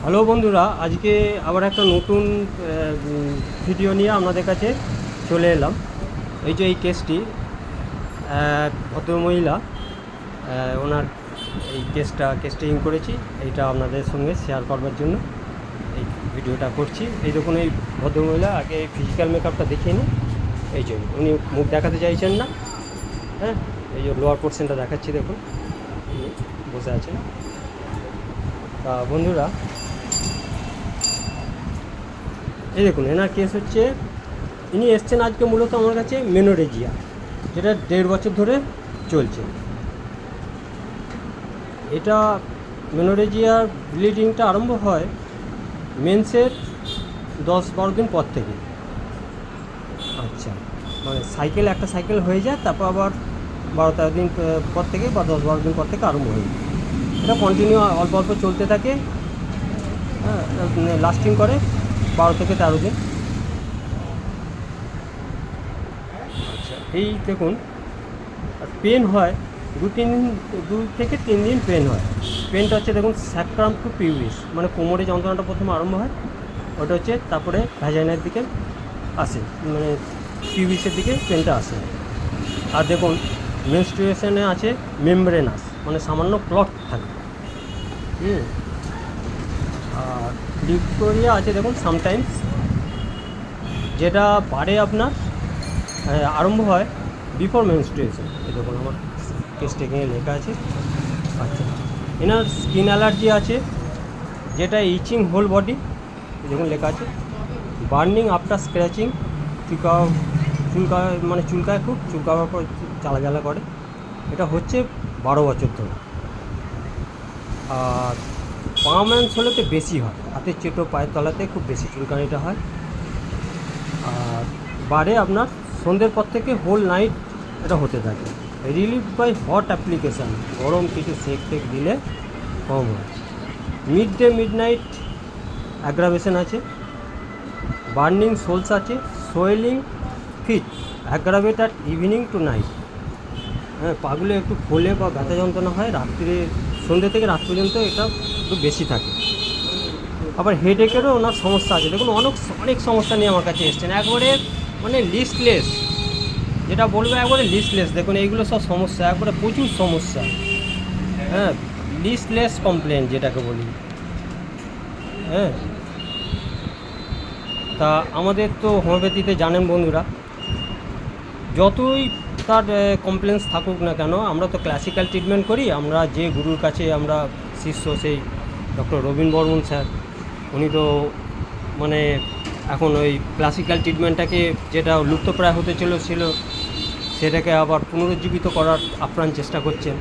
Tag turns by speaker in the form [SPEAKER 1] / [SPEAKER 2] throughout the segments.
[SPEAKER 1] Hello বন্ধুরা, আজকে আবার একটা নতুন ভিডিও নিয়ে আপনাদের কাছে চলে এলাম। এই যে এই কেসটি, এক ভদ্রমহিলা, ওনার এই কেসটিং করেছি, এইটা আপনাদের সঙ্গে শেয়ার করবার জন্য এই ভিডিওটা করছি। এই দেখুন, এই ভদ্রমহিলা আগে ফিজিক্যাল মেকআপটা দেখিয়ে নিন। এই জন্য উনি মুখ দেখাতে চাইছেন না। হ্যাঁ, এই যে লোয়ার পোর্শনটা দেখাচ্ছি, দেখুন বসে আছেন। তা বন্ধুরা, এই দেখুন এনার কেস হচ্ছে, ইনি এসছেন আজকে মূলত আমার কাছে মেনোরেজিয়া, যেটা 1.5 বছর ধরে চলছে। এটা মেনোরেজিয়ার ব্লিডিংটা আরম্ভ হয় মেন্সের 10-12 দিন পর থেকে। আচ্ছা, মানে একটা সাইকেল হয়ে যায়, তারপর আবার 12-13 দিন পর থেকে বা 10-12 দিন পর থেকে আরম্ভ হয়ে যায়। এটা কন্টিনিউ অল্প অল্প চলতে থাকে। হ্যাঁ, লাস্টিং করে 12 থেকে 13 দিন। আচ্ছা, এই দেখুন, পেন হয় 2 থেকে 3 দিন পেন হয়। পেনটা হচ্ছে দেখুন স্যাক্রাম টু পিউবিস, মানে কোমরে যন্ত্রণাটা প্রথমে আরম্ভ হয়, ওটা হচ্ছে, তারপরে ভ্যাজাইনার দিকে আসে, মানে পিউবিসের দিকে পেনটা আসে। আর দেখুন মেনস্ট্রুয়েশনে আছে মেমব্রেনাস, মানে সামান্য ক্লট থাকে। আর ভিক্টোরিয়া আছে দেখুন সামটাইমস, যেটা বাড়ে আপনার আরম্ভ হয় বিফোর মেনস্ট্রুয়েশন। এই দেখুন আমার কেস টেকিংয়ে লেখা আছে। আচ্ছা, এনার স্কিন অ্যালার্জি আছে, যেটা ইচিং হোল বডি, দেখুন লেখা আছে। বার্নিং আফটার স্ক্র্যাচিং, চুলকায় খুব, চুলকাবার পর জ্বালা করে। এটা হচ্ছে 12 বছর ধরে। আর পার্মানেন্স হলে তো বেশি হয়, হাতের চেটো পায়ের তলাতে খুব বেশি চুলকানিটা হয়। আর বারে আপনার সন্ধ্যের পর থেকে হোল নাইট এটা হতে থাকে। রিলিফ বাই হট অ্যাপ্লিকেশান, গরম কিছু সেক দিলে কম হয়। মিডনাইট অ্যাগ্রাভেশন আছে, বার্নিং সোলস আছে, swelling feet aggravate at evening to night. হ্যাঁ, পাগুলো একটু ফোলে বা ব্যথা যন্ত্রণা হয় রাত্রে, সন্ধ্যে থেকে রাত পর্যন্ত এটা একটু বেশি থাকে। আবার হেডেকেরও ওনার সমস্যা আছে। দেখুন অনেক সমস্যা নিয়ে আমার কাছে এসছেন, একবারে মানে লিস্টলেস, যেটা বলবো একবারে লিস্টলেস। দেখুন এইগুলো সব সমস্যা, একবারে প্রচুর সমস্যা। হ্যাঁ, লিস্টলেস কমপ্লেন যেটাকে বলি। হ্যাঁ, তা আমাদের তো হোমিওপ্যাথিতে জানেন বন্ধুরা, যতই তার কমপ্লেন্স থাকুক না কেন, আমরা তো ক্লাসিক্যাল ট্রিটমেন্ট করি। আমরা যে গুরুর কাছে আমরা শিষ্য, সেই ডক্টর রবীন বর্মন স্যার, উনি তো মানে এখন ওই ক্লাসিক্যাল ট্রিটমেন্টটাকে, যেটা লুপ্তপ্রায় হতে ছিল, সেটাকে আবার পুনরুজ্জীবিত করার আপ্রাণ চেষ্টা করছেন।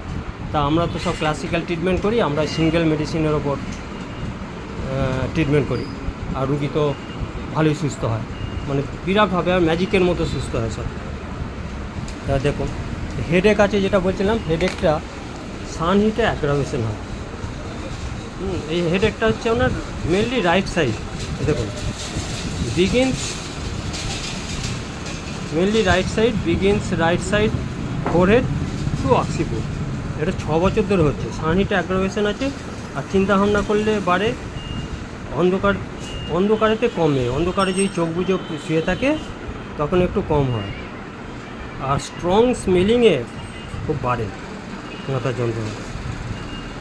[SPEAKER 1] তা আমরা তো সব ক্লাসিক্যাল ট্রিটমেন্ট করি, আমরা সিঙ্গেল মেডিসিনের ওপর ট্রিটমেন্ট করি। আর রুগী তো ভালোই সুস্থ হয়, মানে বিরাটভাবে, আর ম্যাজিকের মতো সুস্থ হয় সব। তা দেখুন হেডেক আছে, যেটা বলছিলাম, হেডেকটা সান হিটে অ্যাগ্রাভেশন হয়। এই হেডেকটা হচ্ছে আপনার মেনলি রাইট সাইড। দেখুন mainly right side forehead to occiput. এটা 6 বছর ধরে হচ্ছে। সান হিটে অ্যাগ্রাভেশন আছে। আর চিন্তা ভাবনা করলে বাড়ে, অন্ধকারেতে কমে, অন্ধকারে যদি চোখ বুজে শুয়ে থাকে তখন একটু কম হয়। আর স্ট্রং স্মেলিংয়ে খুব বাড়ে মাথার যন্ত্রণা।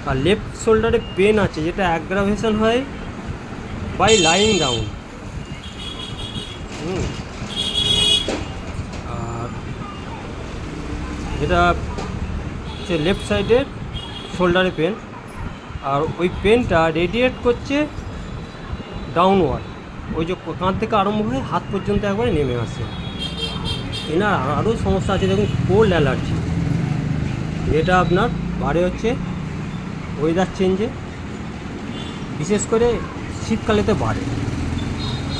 [SPEAKER 1] আর লেফট শোল্ডারে পেন আছে, যেটা অ্যাগ্রাভেশন হয় বাই লাইং ডাউন। আর যেটা হচ্ছে লেফট সাইডের শোল্ডারে পেন, আর ওই পেনটা রেডিয়েট করছে ডাউনওয়ার্ড, ওই যে কাঁধ থেকে আরম্ভ হয়ে হাত পর্যন্ত একবারে নেমে আসে। এনার আরও সমস্যা আছে, দেখুন কোল্ড অ্যালার্জি, এটা আপনার বাড়ে হচ্ছে ওয়েদার চেঞ্জে, বিশেষ করে শীতকালেতে বাড়ে।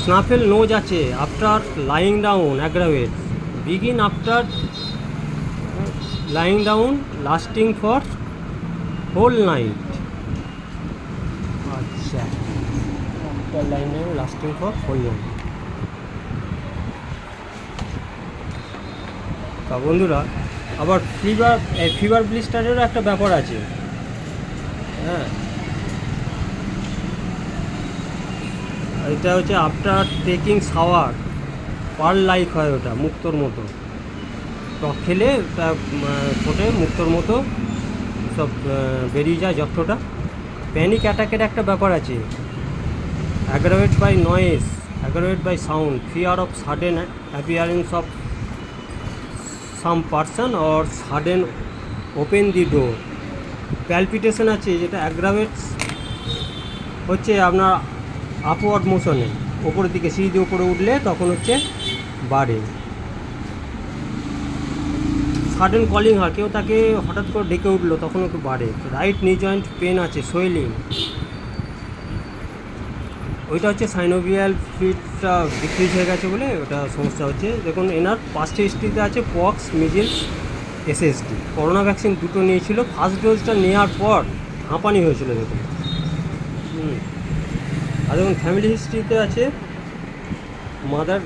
[SPEAKER 1] স্নাফেল নোজ আছে after lying down aggravate, begin after lying down, lasting for whole night. আচ্ছা, after lying down lasting for whole night. তা বন্ধুরা, আবার ফিভার ব্লিস্টারেরও একটা ব্যাপার আছে। হ্যাঁ, এটা হচ্ছে after taking shower, pearl like হয় ওটা, মুক্তোর মতো। টক খেলে ওটা ফোটে মুক্তোর মতো, সব বেরিয়ে যায় যতটা। প্যানিক অ্যাটাকের একটা ব্যাপার আছে, aggravate by noise, aggravate by sound, fear of sudden appearance of some person or sudden open the door. Palpitation আছে, যেটা অ্যাগ্রাভেটস হচ্ছে আপনার আপওয়ার্ড মোশনে, ওপরের দিকে সিঁড়ি দিয়ে উপরে উঠলে তখন হচ্ছে বাড়ে। সাডেন কলিং হয়, কেউ তাকে হঠাৎ করে ডেকে উঠলো তখন একটু বাড়ে। রাইট নি জয়েন্ট পেন আছে, সোয়েলিং, ওইটা হচ্ছে সাইনোভিয়াল ফ্লুইডটা ডিক্রিজ হয়ে গেছে বলে ওটা সমস্যা হচ্ছে। দেখুন এনার পাস্ট হিস্ট্রিতে আছে পক্স, মিজিলস, এসএসডি, করোনা ভ্যাকসিন দুটো নিয়েছিল। ফার্স্ট ডোজটা নেওয়ার পর হাঁপানি হয়েছিল দেখুন। আর দেখুন ফ্যামিলি হিস্ট্রিতে আছে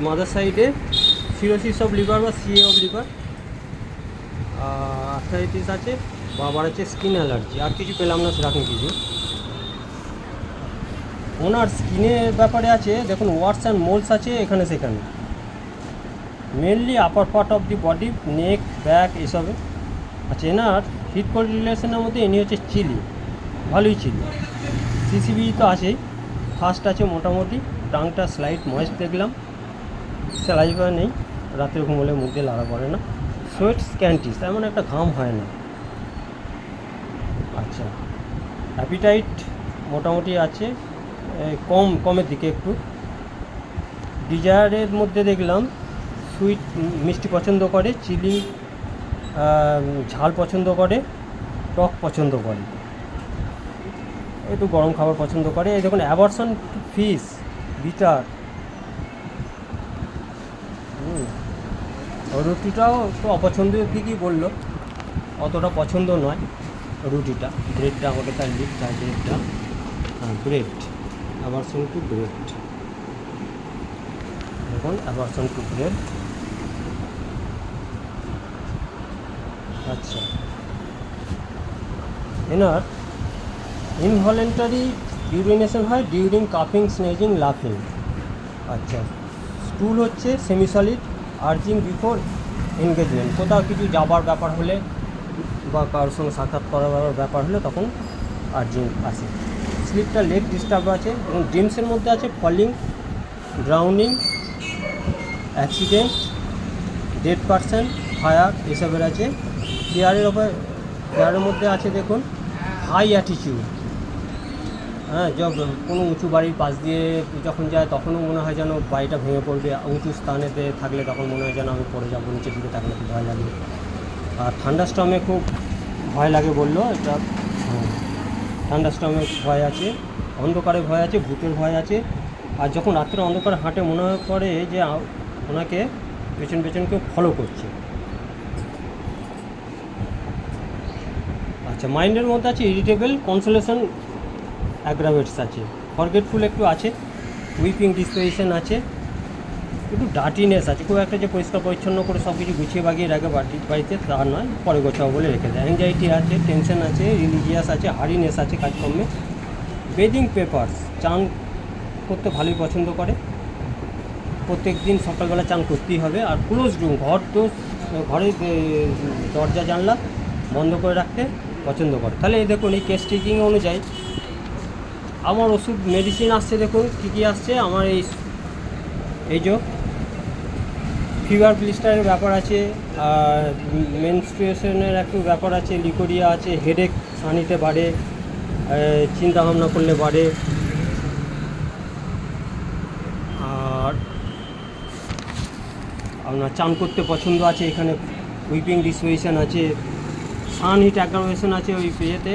[SPEAKER 1] মাদার সাইডে সিরোসিস অফ লিভার বা সিএ অফ লিভার, আর্থারাইটিস আছে, বাবার আছে স্কিন অ্যালার্জি। আর কিছু পেলাম না সেরকম কিছু। ওনার স্কিনের ব্যাপারে আছে দেখুন ওয়ার্স অ্যান্ড মোলস আছে এখানে সেখানে, mainly upper part of the body, neck, back এসবে। আচ্ছা, এনার হিট কোল্ড রিলেশনের মধ্যে ইনি হচ্ছে চিলি, ভালোই চিলি। সিসিবি তো আছেই, ফার্স্ট আছে মোটামুটি, টাংটা স্লাইট ময়েস্ট দেখলাম, স্যালাইভা নেই, রাতের ঘুমোলে মুখ দিয়ে লাড়া পড়ে না, সোয়েট স্ক্যান্টিস, এমন একটা ঘাম হয় না। আচ্ছা, অ্যাপিটাইট মোটামুটি আছে, কমের দিকে একটু। ডিজায়ারের মধ্যে দেখলাম সুইট মিষ্টি পছন্দ করে, চিলি ঝাল পছন্দ করে, টক পছন্দ করে, একটু গরম খাবার পছন্দ করে। এই দেখুন অ্যাভারশন টু ফিশ, বিটার। রুটিটাও একটু অপছন্দের দিকেই বললো, অতটা পছন্দ নয় রুটিটা। ব্রেডটা আমাকে তার লিখটা, ব্রেডটা, হ্যাঁ ব্রেড, অ্যাভারশন টু ব্রেড। দেখুন অ্যাভারশন টু ব্রেড। আচ্ছা, এনার ইনভলেন্টারি ইউরিনেশন হয় ডিউরিং কাফিং, স্নেজিং, লাফিং। আচ্ছা, স্টুল হচ্ছে সেমিসলিড, আর্জিং বিফোর এনগেজমেন্ট, কোথাও কিছু যাবার ব্যাপার হলে বা কারোর সঙ্গে সাক্ষাৎ করার ব্যাপার হলে তখন আর্জিং আসে। স্লিপটা লেগ ডিস্টার্ব আছে এবং ড্রিমসের মধ্যে আছে falling, drowning, accident, dead person, fire এসবের আছে। ফেয়ারের মধ্যে আছে দেখুন হাই অ্যাটিটিউড, হ্যাঁ, কোনো উঁচু বাড়ির পাশ দিয়ে যখন যায় তখনও মনে হয় যেন বাড়িটা ভেঙে পড়বে, উঁচু স্থানেতে থাকলে তখন মনে হয় যেন আমি পড়ে যাবো, নিচের দিকে থাকলে খুব ভয় লাগে। আর থান্ডারস্টর্মে খুব ভয় লাগে বললো এটা, হ্যাঁ থান্ডারস্টর্মে ভয় আছে, অন্ধকারে ভয় আছে, ভূতের ভয় আছে। আর যখন রাত্রে অন্ধকারে হাঁটে মনে করে যে ওনাকে পেছন পেছন কেউ ফলো করছে। আচ্ছা, মাইন্ডের মধ্যে আছে ইরিটেবল, কনসোলেশন, অ্যাগ্রাভেটস আছে, ফরগেটফুল একটু আছে, উইপিং ডিসপোজিশন আছে, একটু ডার্টিনেস আছে, খুব একটা যে পরিষ্কার পরিচ্ছন্ন করে সব কিছু গুছিয়ে বাগিয়ে রাখে বাড়িতে তা নয়, পরে গোছাও বলে রেখে দেয়। অ্যাংজাইটি আছে, টেনশন আছে, রিলিজিয়াস আছে, হারিনেস আছে কাজকর্মে। বেদিং পেপার্স, চান করতে ভালোই পছন্দ করে, প্রত্যেক দিন সকালবেলা চান করতেই হবে। আর ক্লোজ রুম, ঘরের দরজা জানলা বন্ধ করে রাখতে পছন্দ করে। তাহলে এই দেখুন এই কেস টেকিং অনুযায়ী আমার ওষুধ মেডিসিন আসছে, দেখুন কী কী আসছে আমার। এই যে ফিভার ব্লিস্টারের ব্যাপার আছে, আর মেনস্ট্রুয়েশনের একটু ব্যাপার আছে, লিকোরিয়া আছে, হেডেক সানিতে বাড়ে, চিন্তা ভাবনা করলে বাড়ে। আর আপনার চান করতে পছন্দ আছে, এখানে উইপিং ডিসপোজিশন আছে, সান হিট অ্যাগ্রাভেশন আছে ওই ইয়েতে,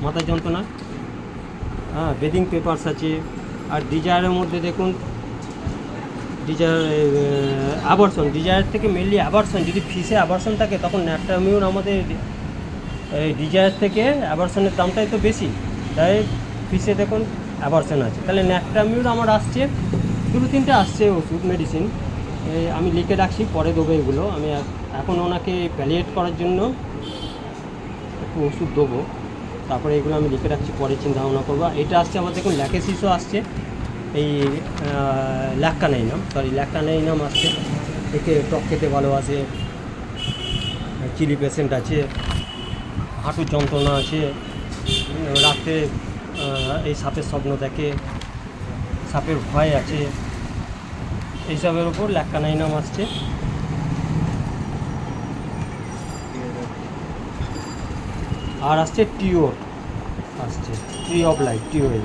[SPEAKER 1] মাথার যন্ত্রণা, হ্যাঁ বেদিং পেপার্স আছে। আর ডিজায়ারের মধ্যে দেখুন অ্যাভারশন, ডিজায়ার থেকে মেনলি অ্যাভারশন, যদি ফিসে অ্যাভারশন থাকে তখন ন্যাট্রামিউর আমাদের ডিজায়ার থেকে অ্যাভারশনের দামটাই তো বেশি, তাই ফিসে দেখুন অ্যাভারশন আছে। তাহলে ন্যাট্রামিউর আমার আসছে দুটো তিনটে আসছে ওষুধ মেডিসিন, আমি লিখে রাখছি, পরে দেবো এগুলো। আমি এখন ওনাকে প্যালিয়েট করার জন্য একটু ওষুধ দেবো, তারপরে এগুলো আমি লিখে রাখছি, পরে চিন্তা ভাবনা করবো। এটা আসছে আবার দেখুন ল্যাকেসিসও আসছে, এই ল্যাক্কানাইনাম ল্যাক্কানাইনাম আসছে, একে টক খেতে ভালোবাসে, চিলি পেশেন্ট আছে, হাঁটুর যন্ত্রণা আছে, রাত্রে এই সাপের স্বপ্ন দেখে, সাপের ভয় আছে, এইসবের ওপর ল্যাক্কানাইনাম আসছে। আর আসছে টিওর, আসছে ট্রি অফ লাইফ, টিওএল।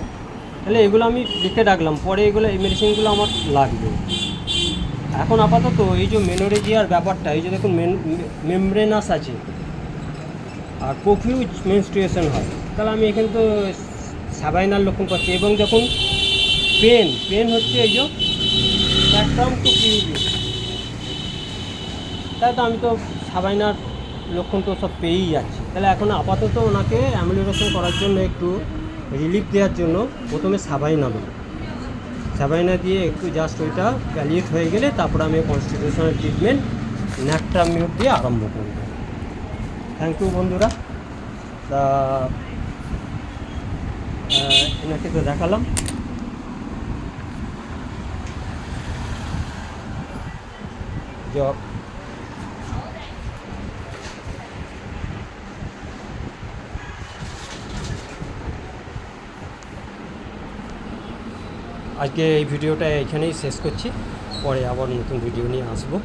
[SPEAKER 1] তাহলে এগুলো আমি লিখে রাখলাম, পরে এগুলো এই মেডিসিনগুলো আমার লাগবে। এখন আপাতত এই যে মেনোরেজিয়ার ব্যাপারটা, এই যে দেখুন মেমব্রেনাস আছে আর প্রফিউজ মেনস্ট্রুয়েশন হয়, তাহলে আমি এখানে তো সাবাইনার লক্ষণ পাচ্ছি। এবং দেখুন পেন হচ্ছে এই যে স্প্যাকট্রাম টু পিউবি, তাই তো আমি তো সাবাইনার লক্ষণ তো সব পেয়েই যাচ্ছি। তাহলে এখন আপাতত ওনাকে অ্যামিউলেশন করার জন্য, একটু রিলিফ দেওয়ার জন্য প্রথমে সাবাইনা দেবো। সাবাইনা দিয়ে একটু জাস্ট ওইটা প্যালিয়েট হয়ে গেলে তারপরে আমি কনস্টিটিউশনাল ট্রিটমেন্ট ন্যাকট্রামিউর দিয়ে আরম্ভ করব। থ্যাংক ইউ বন্ধুরা। তা এনাকে তো দেখালাম। জব আজকে এই ভিডিওটা এখানেই শেষ করছি, পরে আবার নতুন ভিডিও নিয়ে আসবো।